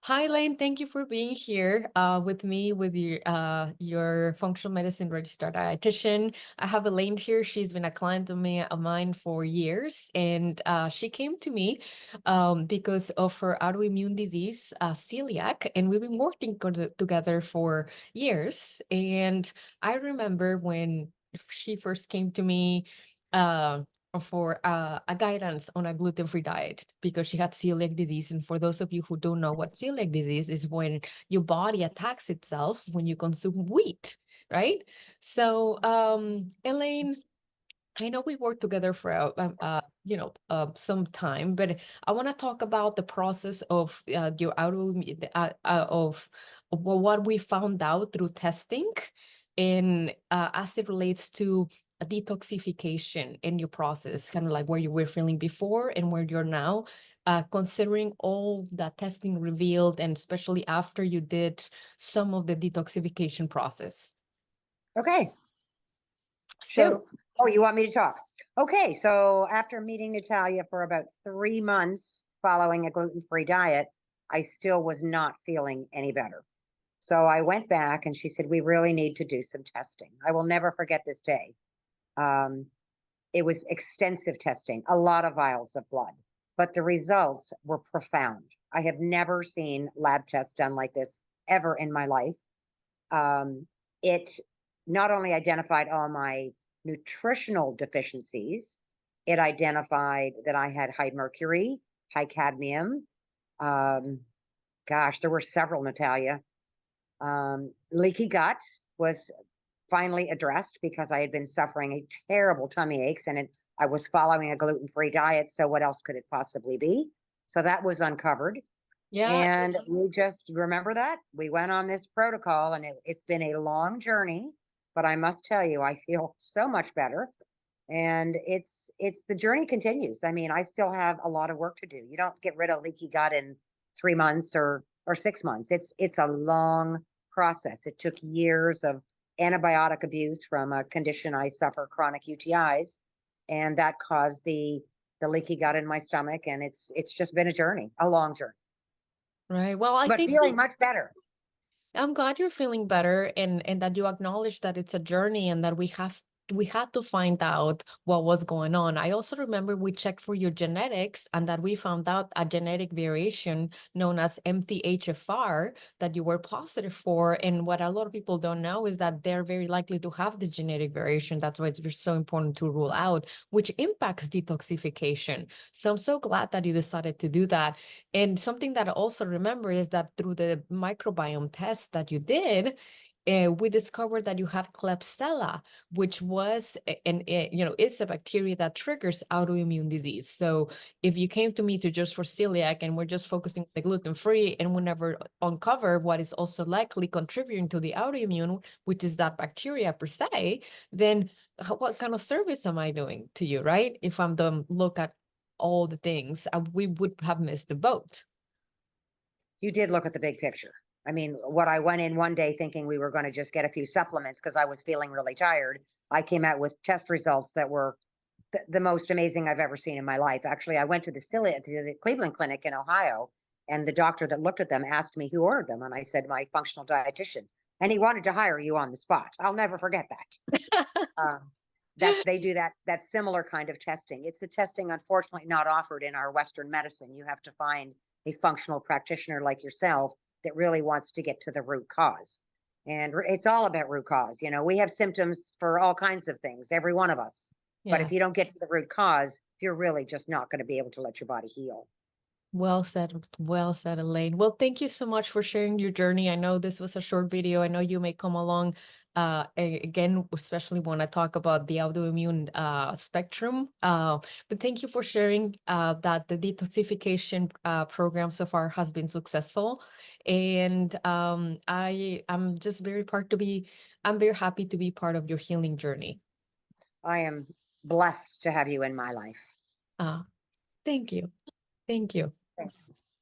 Hi, Elaine. Thank you for being here with me with your functional medicine registered dietitian. I have Elaine here. She's been a client of mine for years, and she came to me because of her autoimmune disease, celiac, and we've been working together for years. And I remember when she first came to me. Uh, for a guidance on a gluten-free diet because she had celiac disease. And for those of you who don't know what celiac disease is, when your body attacks itself when you consume wheat, right? So, Elaine, I know we worked together for some time, but I want to talk about the process of your autoimmune of what we found out through testing, and as it relates to a detoxification in your process, kind of like where you were feeling before and where you're now. Considering all that testing revealed, and especially after you did some of the detoxification process. Okay, shoot. So, Oh, you want me to talk? Okay, so after meeting Natalia for about 3 months following a gluten-free diet, I still was not feeling any better. So I went back and she said, we really need to do some testing. I will never forget this day. Um, it was extensive testing, a lot of vials of blood, but the results were profound. I have never seen lab tests done like this ever in my life. It not only identified all my nutritional deficiencies, it identified that I had high mercury, high cadmium. Um, Gosh, there were several, Natalia. Leaky gut was finally addressed because I had been suffering a terrible tummy aches I was following a gluten free diet. So, what else could it possibly be? So, that was uncovered. yeah. And we just remember that we went on this protocol, and it's been a long journey, but I must tell you, I feel so much better. And it's the journey continues. I mean, I still have a lot of work to do. You don't get rid of leaky gut in 3 months or 6 months. It's a long process. It took years of antibiotic abuse from a condition I suffer, chronic UTIs, and that caused the leaky gut in my stomach. And it's just been a journey, a long journey, Right. Well, I but think feeling much better. I'm glad you're feeling better, and that you acknowledge that it's a journey and that we had to find out what was going on. I also remember we checked for your genetics and that we found out a genetic variation known as MTHFR that you were positive for. And what a lot of people don't know is that they're very likely to have the genetic variation. That's why it's so important to rule out, which impacts detoxification. So I'm so glad that you decided to do that. And something that I also remember is that through the microbiome test that you did, we discovered that you had Klebsiella, which was is a bacteria that triggers autoimmune disease. So if you came to me to just for celiac and we're just focusing on the gluten free, and we never uncover what is also likely contributing to the autoimmune, which is that bacteria per se, then what kind of service am I doing to you, right? If I'm the look at all the things, we would have missed the boat. You did look at the big picture. I mean, what I went in one day thinking we were going to just get a few supplements because I was feeling really tired. I came out with test results that were the most amazing I've ever seen in my life. Actually, I went to the Cleveland Clinic in Ohio, and the doctor that looked at them asked me who ordered them, and I said my functional dietitian, and he wanted to hire you on the spot. I'll never forget that. That they do that similar kind of testing. It's a testing, unfortunately, not offered in our Western medicine. You have to find a functional practitioner like yourself that really wants to get to the root cause. And it's all about root cause. You know, we have symptoms for all kinds of things, every one of us. But Yeah. if you don't get to the root cause, you're really just not going to be able to let your body heal. Well said, Elaine. Well, thank you so much for sharing your journey. I know this was a short video. I know you may come along again, especially when I talk about the autoimmune spectrum. But thank you for sharing that the detoxification program so far has been successful. And I'm just I'm very happy to be part of your healing journey. I am blessed to have you in my life. Uh, Thank you. Thank you.